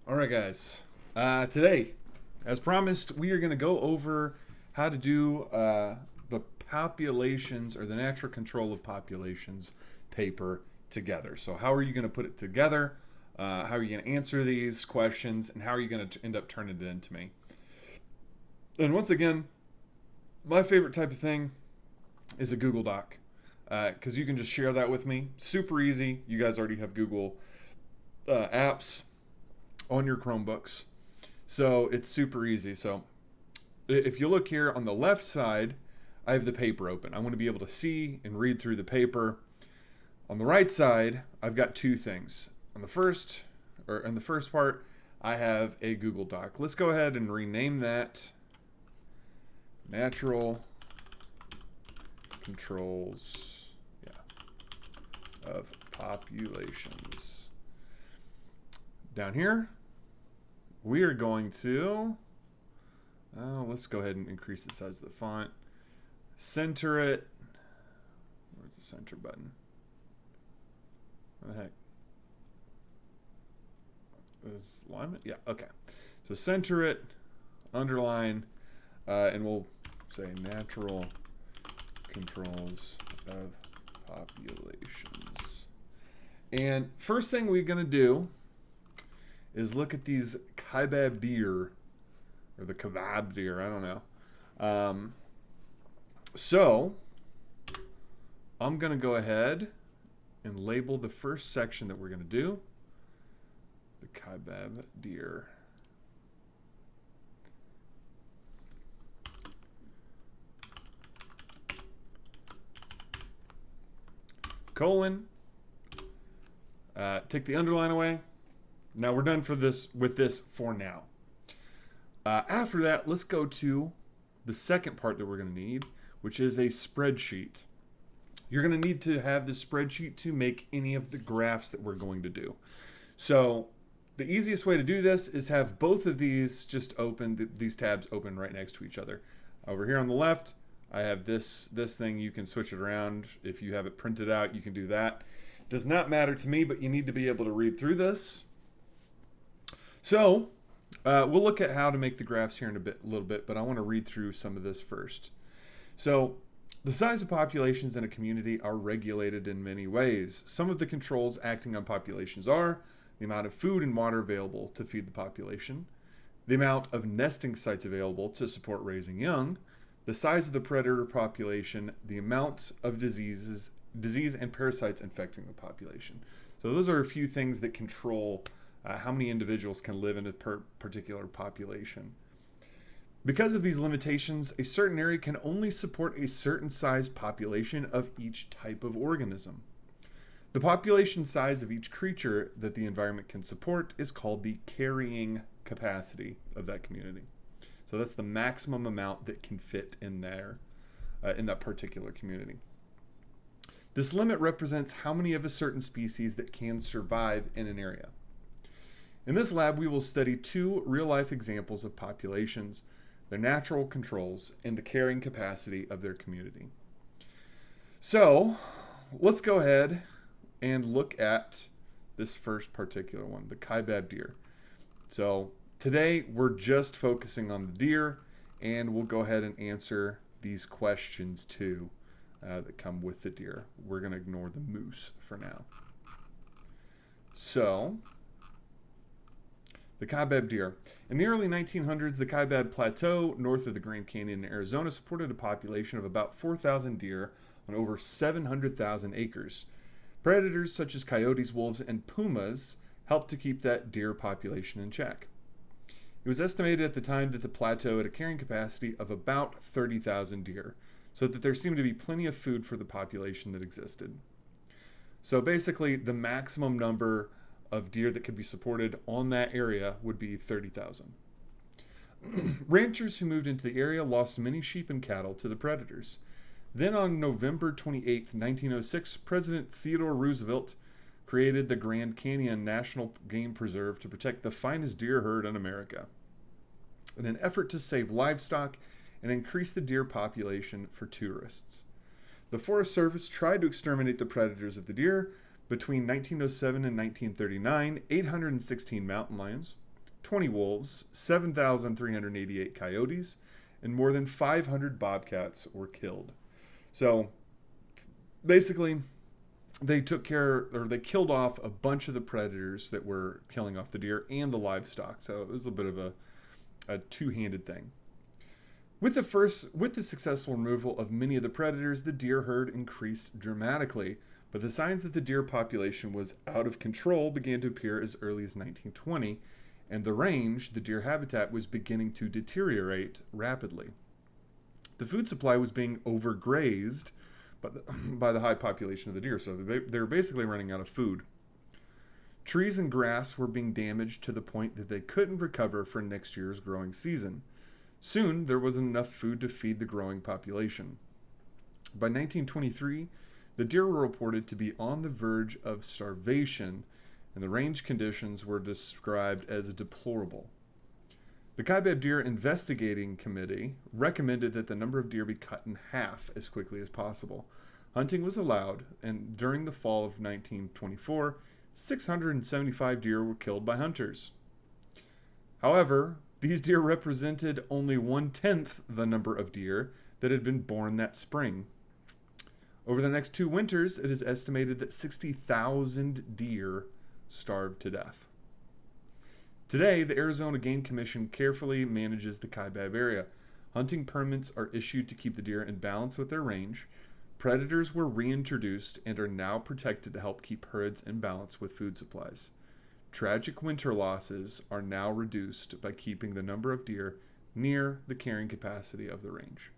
All right, guys. Today, as promised, we are going to go over how to do the populations or the natural control of populations paper together. So, how are you going to put it together? How are you going to answer these questions? And how are you going to end up turning it into me? And once again, my favorite type of thing is a Google Doc because you can just share that with me. Super easy. You guys already have Google apps on your Chromebooks. So it's super easy. So if you look here on the left side, I have the paper open. I want to be able to see and read through the paper. On the right side, I've got two things. On the first part, I have a Google Doc. Let's go ahead and rename that Natural Controls of Populations. Down here, we are going to, let's go ahead and increase the size of the font. Center it. Where's the center button? What the heck? Is alignment? Yeah, okay. So center it, underline, and we'll say natural controls of populations. And first thing we're going to do is look at these kaibab deer, or the kebab deer, I don't know. So I'm going to go ahead and label the first section that we're going to do the kaibab deer. Colon. Take the underline away. Now we're done with this for now. After that, let's go to the second part that we're going to need, which is a spreadsheet. You're going to need to have this spreadsheet to make any of the graphs that we're going to do. So the easiest way to do this is have both of these just open, these tabs open right next to each other. Over here on the left, I have this thing. You can switch it around. If you have it printed out, you can do that. Does not matter to me, but you need to be able to read through this. So we'll look at how to make the graphs here in a little bit, but I want to read through some of this first. So the size of populations in a community are regulated in many ways. Some of the controls acting on populations are the amount of food and water available to feed the population, the amount of nesting sites available to support raising young, the size of the predator population, the amount of disease and parasites infecting the population. So those are a few things that control how many individuals can live in a particular population. Because of these limitations, a certain area can only support a certain size population of each type of organism. The population size of each creature that the environment can support is called the carrying capacity of that community. So that's the maximum amount that can fit in there, in that particular community. This limit represents how many of a certain species that can survive in an area. In this lab, we will study two real-life examples of populations, their natural controls, and the carrying capacity of their community. So, let's go ahead and look at this first particular one, the kaibab deer. So, today we're just focusing on the deer, and we'll go ahead and answer these questions too that come with the deer. We're going to ignore the moose for now. So, the kaibab deer. In the early 1900s, the Kaibab Plateau, north of the Grand Canyon in Arizona, supported a population of about 4,000 deer on over 700,000 acres. Predators such as coyotes, wolves, and pumas helped to keep that deer population in check. It was estimated at the time that the plateau had a carrying capacity of about 30,000 deer, so that there seemed to be plenty of food for the population that existed. So basically, the maximum number of deer that could be supported on that area would be 30,000. Ranchers who moved into the area lost many sheep and cattle to the predators. Then on November 28, 1906, President Theodore Roosevelt created the Grand Canyon National Game Preserve to protect the finest deer herd in America. In an effort to save livestock and increase the deer population for tourists. The Forest Service tried to exterminate the predators of the deer. Between 1907 and 1939, 816 mountain lions, 20 wolves, 7,388 coyotes, and more than 500 bobcats were killed. So basically, they killed off a bunch of the predators that were killing off the deer and the livestock. So it was a bit of a two-handed thing. With the successful removal of many of the predators, the deer herd increased dramatically, but the signs that the deer population was out of control began to appear as early as 1920, and the range, the deer habitat, was beginning to deteriorate rapidly. The food supply was being overgrazed by the high population of the deer, so they were basically running out of food. Trees and grass were being damaged to the point that they couldn't recover for next year's growing season. Soon, there wasn't enough food to feed the growing population. By 1923, the deer were reported to be on the verge of starvation, and the range conditions were described as deplorable. The Kaibab Deer Investigating Committee recommended that the number of deer be cut in half as quickly as possible. Hunting was allowed, and during the fall of 1924, 675 deer were killed by hunters. However, these deer represented only 1/10 the number of deer that had been born that spring. Over the next 2 winters, it is estimated that 60,000 deer starved to death. Today, the Arizona Game Commission carefully manages the Kaibab area. Hunting permits are issued to keep the deer in balance with their range. Predators were reintroduced and are now protected to help keep herds in balance with food supplies. Tragic winter losses are now reduced by keeping the number of deer near the carrying capacity of the range.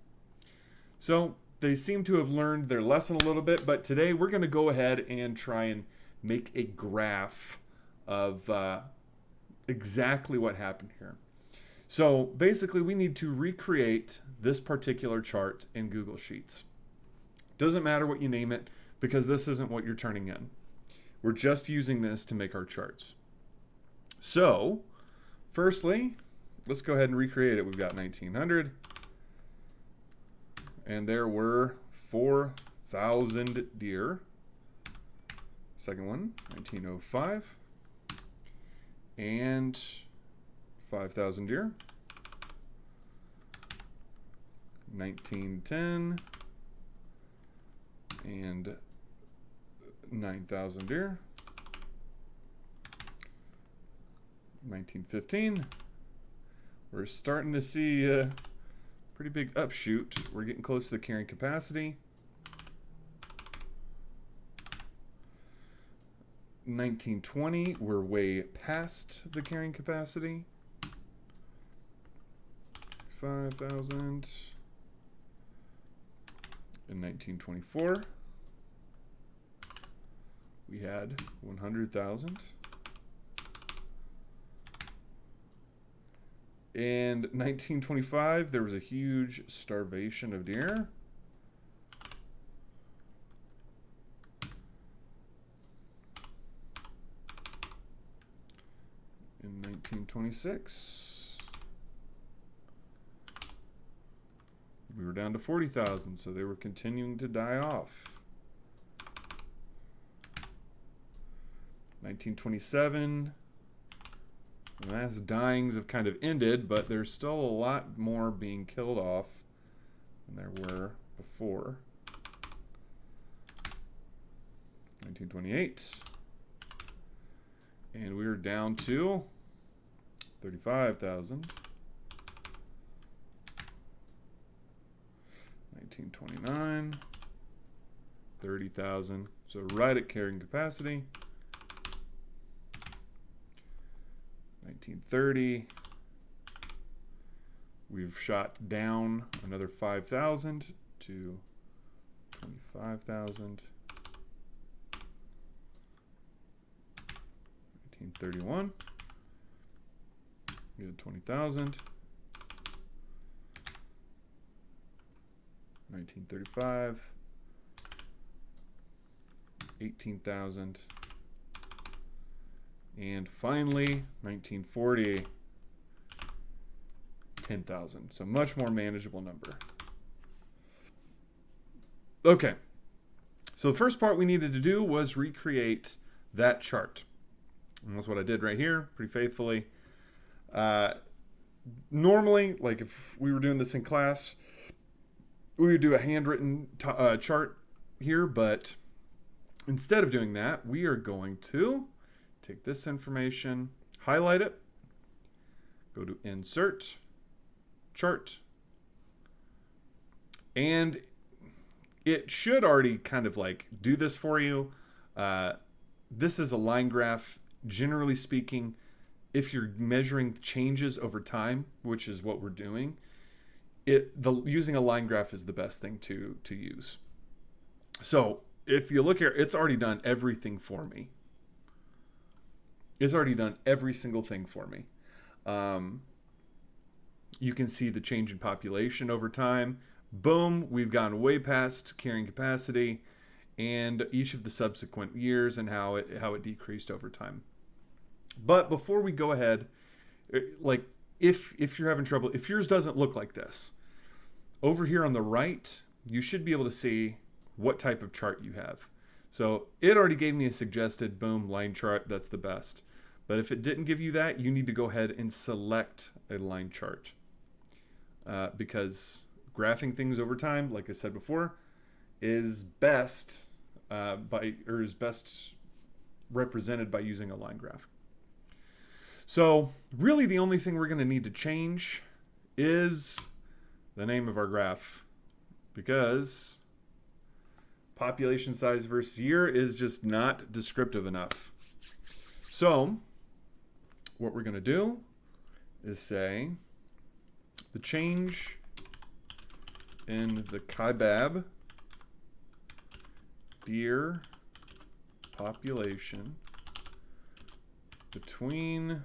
So they seem to have learned their lesson a little bit, but today we're going to go ahead and try and make a graph of exactly what happened here. So basically we need to recreate this particular chart in Google Sheets. Doesn't matter what you name it, because this isn't what you're turning in. We're just using this to make our charts. So, firstly, let's go ahead and recreate it. We've got 1900, and there were 4,000 deer. Second one, 1905, and 5,000 deer. 1910, and 9,000 deer. 1915. We're starting to see a pretty big upshoot. We're getting close to the carrying capacity. 1920, we're way past the carrying capacity. 5,000. In 1924, we had 100,000. In 1925, there was a huge starvation of deer. In 1926, we were down to 40,000, so they were continuing to die off. 1927, the mass dyings have kind of ended, but there's still a lot more being killed off than there were before. 1928, and we were down to 35,000. 1929, 30,000, so right at carrying capacity. 1930, we've shot down another 5,000 to 25,000. 1931, we had 20,000. 1935, 18,000. And finally, 1940, 10,000. So much more manageable number. Okay. So the first part we needed to do was recreate that chart. And that's what I did right here, pretty faithfully. Uh, Normally, like if we were doing this in class, we would do a handwritten chart here, but instead of doing that, we are going to take this information, highlight it, go to Insert, Chart, and it should already kind of like do this for you. This is a line graph. Generally speaking, if you're measuring changes over time, which is what we're doing, using a line graph is the best thing to use. So if you look here, it's already done everything for me. It's already done every single thing for me. You can see the change in population over time. Boom, we've gone way past carrying capacity, and each of the subsequent years and how it decreased over time. But before we go ahead, like if you're having trouble, if yours doesn't look like this, over here on the right, you should be able to see what type of chart you have. So it already gave me a suggested boom line chart. That's the best. But if it didn't give you that, you need to go ahead and select a line chart, because graphing things over time, like I said before, is best is best represented by using a line graph. So really the only thing we're going to need to change is the name of our graph, because population size versus year is just not descriptive enough. So what we're going to do is say the change in the Kaibab deer population between,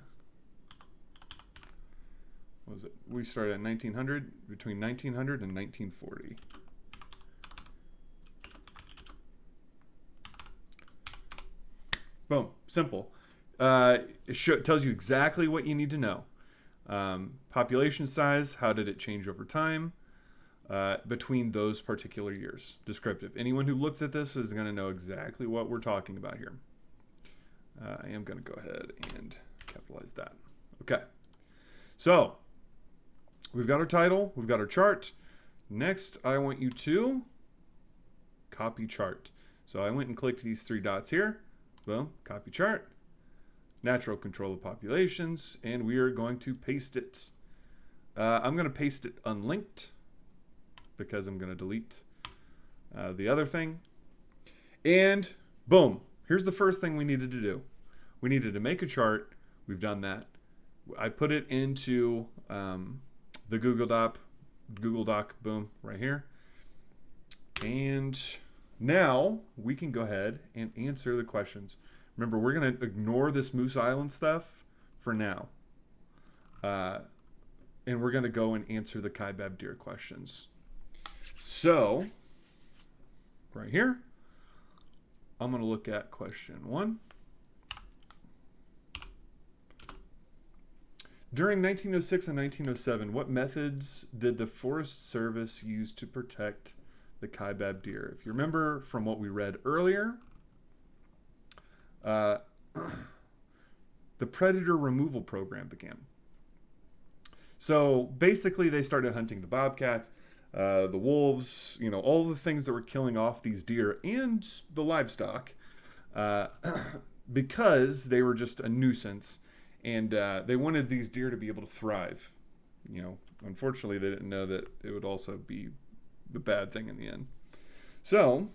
what was it? We started at 1900, between 1900 and 1940. Boom, simple. It tells you exactly what you need to know. Population size, how did it change over time between those particular years. Descriptive. Anyone who looks at this is going to know exactly what we're talking about here. I am going to go ahead and capitalize that. Okay. So we've got our title. We've got our chart. Next, I want you to copy chart. So I went and clicked these three dots here. Boom, copy chart. Natural control of populations. And we are going to paste it. I'm going to paste it unlinked because I'm going to delete the other thing. And boom, here's the first thing we needed to do. We needed to make a chart. We've done that. I put it into the Google Doc, boom, right here. And now we can go ahead and answer the questions. Remember, we're going to ignore this Moose Island stuff for now. And we're going to go and answer the Kaibab deer questions. So, right here, I'm going to look at question 1. During 1906 and 1907, what methods did the Forest Service use to protect the Kaibab deer? If you remember from what we read earlier, the predator removal program began. So basically they started hunting the bobcats, the wolves, all the things that were killing off these deer and the livestock because they were just a nuisance. And they wanted these deer to be able to thrive. Unfortunately, they didn't know that it would also be the bad thing in the end. So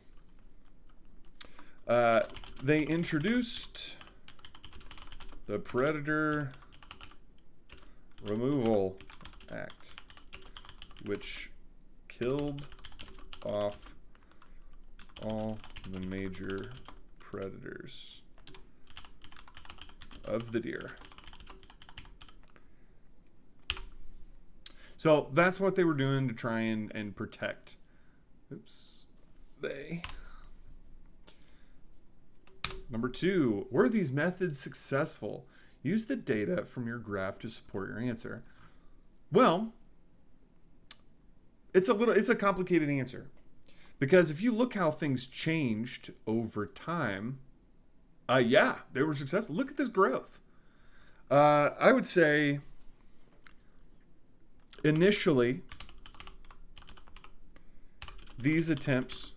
they introduced the Predator Removal Act, which killed off all the major predators of the deer. So that's what they were doing to try and protect. Number 2, were these methods successful? Use the data from your graph to support your answer. Well, it's a complicated answer, because if you look how things changed over time, yeah, they were successful. Look at this growth. I would say initially, these attempts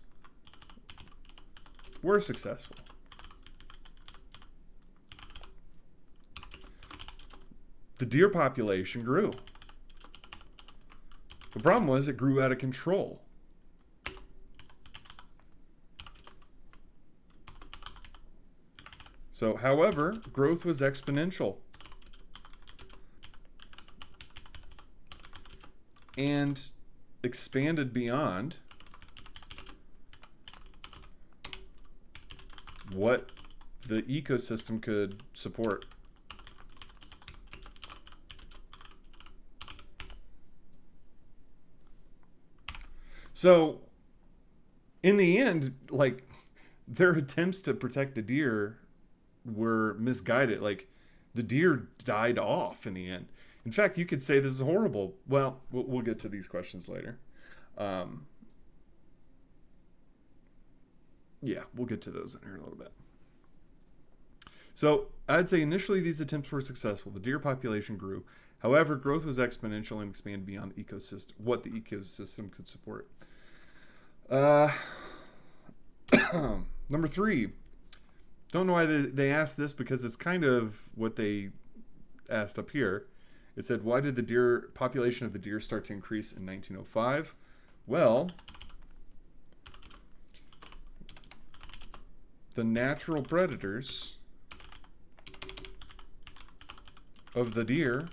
were successful. The deer population grew. The problem was it grew out of control. So, however, growth was exponential. And expanded beyond what the ecosystem could support. So, in the end, like, their attempts to protect the deer were misguided. Like, the deer died off in the end. In fact, you could say this is horrible. Well, we'll get to these questions later. Yeah, we'll get to those in here in a little bit. So I'd say initially these attempts were successful. The deer population grew. However, growth was exponential and expanded beyond the ecosystem, what the ecosystem could support. Number 3. Don't know why they asked this, because it's kind of what they asked up here. It said, why did the deer population of the deer start to increase in 1905? Well, the natural predators of the deer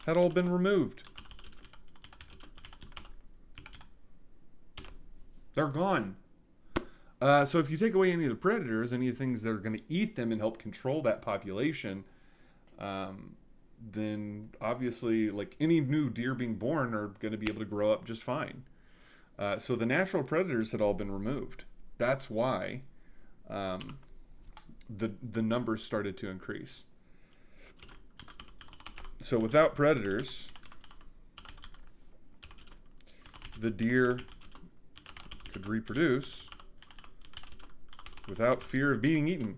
had all been removed. They're gone. So if you take away any of the predators, any of the things that are going to eat them and help control that population, then obviously, like, any new deer being born are going to be able to grow up just fine. So the natural predators had all been removed. That's why the numbers started to increase. So without predators, the deer could reproduce without fear of being eaten.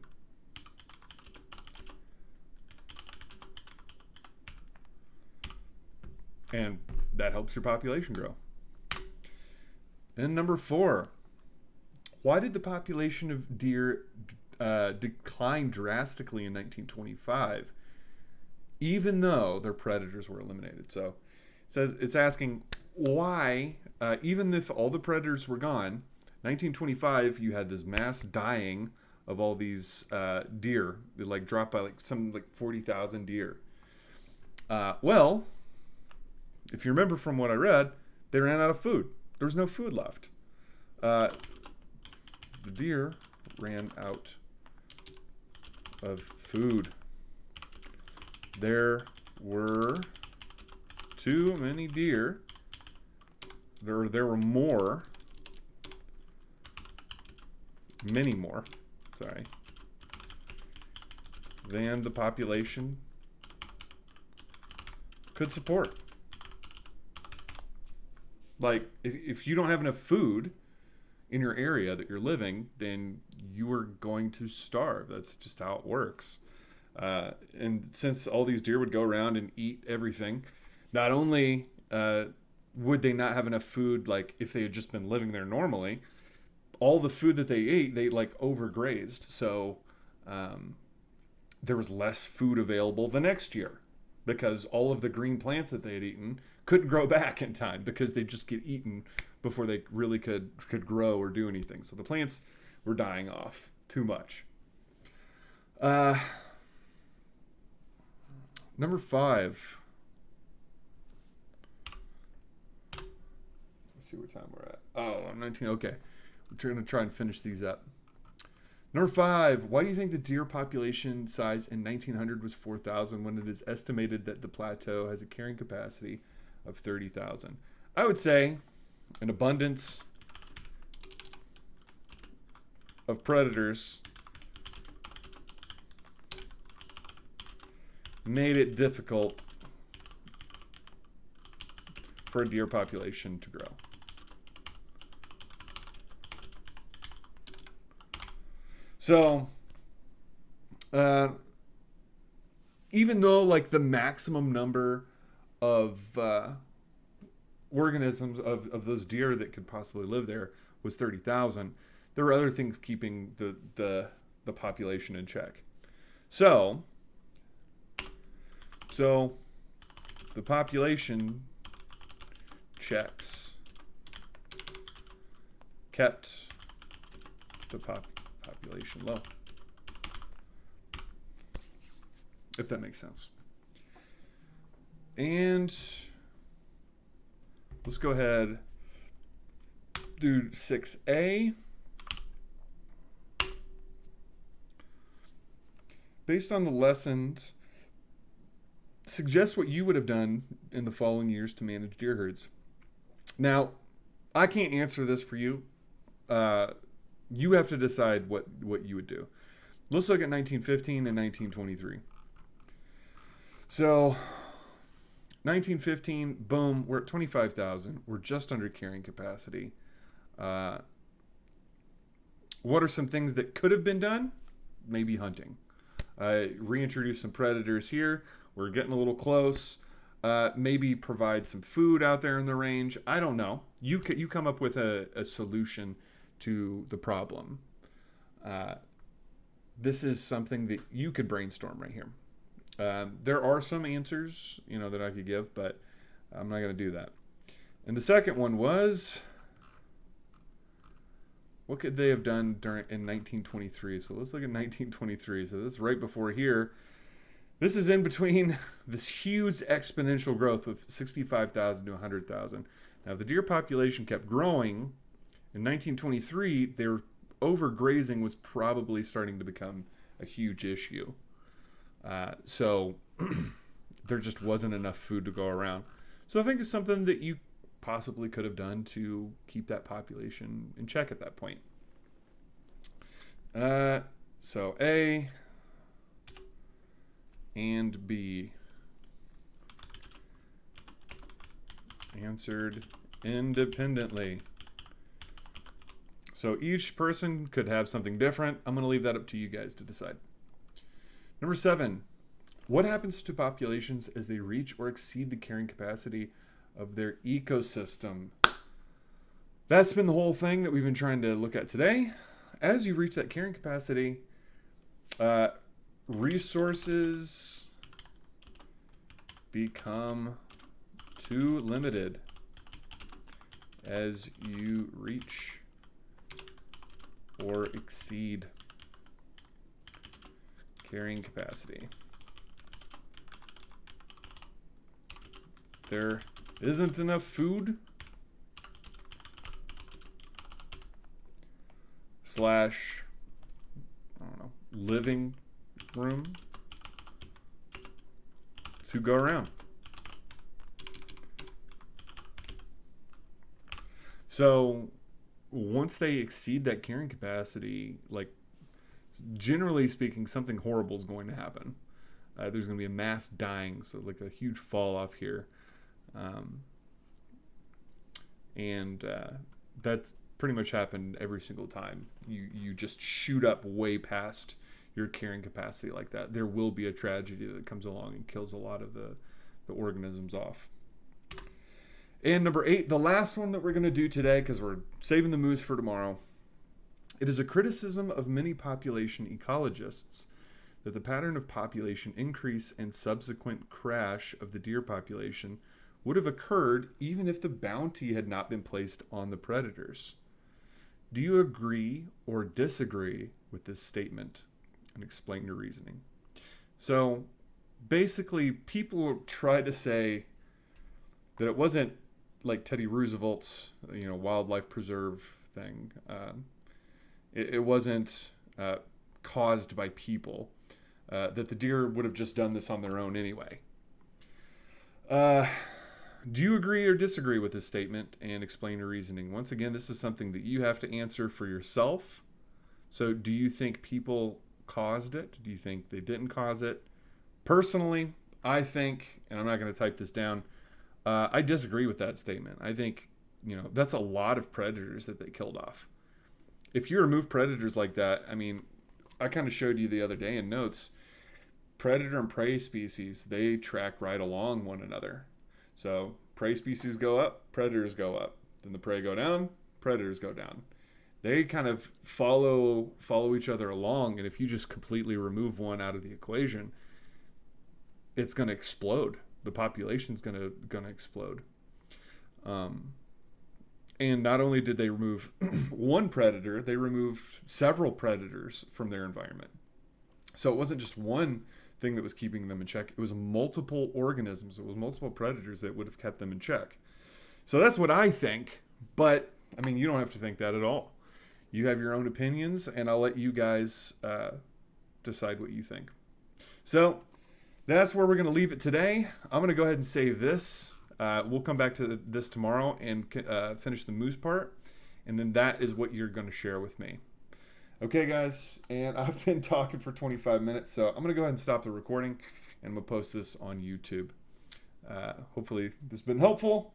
And that helps your population grow. And number 4, why did the population of deer decline drastically in 1925, even though their predators were eliminated? So it says, it's asking why, even if all the predators were gone, 1925 you had this mass dying of all these deer. They like dropped by like 40,000 deer. Well, if you remember from what I read, they ran out of food. There was no food left. The deer ran out of food. There were too many deer. There were many more, than the population could support. Like, if you don't have enough food in your area that you're living, then you are going to starve. That's just how it works. And since all these deer would go around and eat everything, not only would they not have enough food, like if they had just been living there normally, all the food that they ate, they like overgrazed. So there was less food available the next year, because all of the green plants that they had eaten couldn't grow back in time, because they just get eaten before they really could grow or do anything. So the plants were dying off too much. Number 5. Let's see what time we're at. Oh, I'm 19. Okay. We're going to try and finish these up. Number 5. Why do you think the deer population size in 1900 was 4,000 when it is estimated that the plateau has a carrying capacity of 30,000? I would say an abundance of predators made it difficult for a deer population to grow. So, even though like the maximum number of organisms of those deer that could possibly live there was 30,000. There were other things keeping the population in check. So the population checks kept the population low, if that makes sense. And let's go ahead, do 6A. Based on the lessons, suggest what you would have done in the following years to manage deer herds. Now, I can't answer this for you. You have to decide what you would do. Let's look at 1915 and 1923. So, 1915, boom, we're at 25,000. We're just under carrying capacity. What are some things that could have been done? Maybe hunting. Reintroduce some predators here. We're getting a little close. Maybe provide some food out there in the range. I don't know. You come up with a solution to the problem. This is something that you could brainstorm right here. There are some answers, that I could give, but I'm not going to do that. And the second one was, what could they have done in 1923? So let's look at 1923. So this is right before here. This is in between this huge exponential growth of 65,000 to 100,000. Now, if the deer population kept growing, in 1923, their overgrazing was probably starting to become a huge issue. So there just wasn't enough food to go around. So I think it's something that you possibly could have done to keep that population in check at that point. So A and B answered independently. So each person could have something different. I'm going to leave that up to you guys to decide. Number 7, what happens to populations as they reach or exceed the carrying capacity of their ecosystem? That's been the whole thing that we've been trying to look at today. As you reach that carrying capacity, resources become too limited as you reach or exceed carrying capacity. There isn't enough food / I don't know, living room to go around. So once they exceed that carrying capacity, like, generally speaking, something horrible is going to happen. There's going to be a mass dying, so like a huge fall off here. And that's pretty much happened every single time. You just shoot up way past your carrying capacity like that. There will be a tragedy that comes along and kills a lot of the organisms off. And number 8, the last one that we're going to do today, because we're saving the moose for tomorrow. It is a criticism of many population ecologists that the pattern of population increase and subsequent crash of the deer population would have occurred even if the bounty had not been placed on the predators. Do you agree or disagree with this statement? And explain your reasoning. So basically, people try to say that it wasn't like Teddy Roosevelt's wildlife preserve thing. It wasn't caused by people. That the deer would have just done this on their own anyway. Do you agree or disagree with this statement and explain your reasoning? Once again, this is something that you have to answer for yourself. So do you think people caused it? Do you think they didn't cause it? Personally, I think, and I'm not going to type this down, I disagree with that statement. I think, that's a lot of predators that they killed off. If you remove predators like that, I kind of showed you the other day in notes, predator and prey species, they track right along one another. So prey species go up, predators go up. Then the prey go down, predators go down. They kind of follow each other along, and if you just completely remove one out of the equation, it's going to explode. The population's going to explode. And not only did they remove one predator, they removed several predators from their environment. So it wasn't just one thing that was keeping them in check. It was multiple organisms. It was multiple predators that would have kept them in check. So that's what I think. But, I mean, you don't have to think that at all. You have your own opinions, and I'll let you guys decide what you think. So that's where we're going to leave it today. I'm going to go ahead and save this. We'll come back to this tomorrow and finish the moose part. And then that is what you're going to share with me. Okay, guys. And I've been talking for 25 minutes, so I'm going to go ahead and stop the recording, and I'm going to post this on YouTube. Hopefully this has been helpful.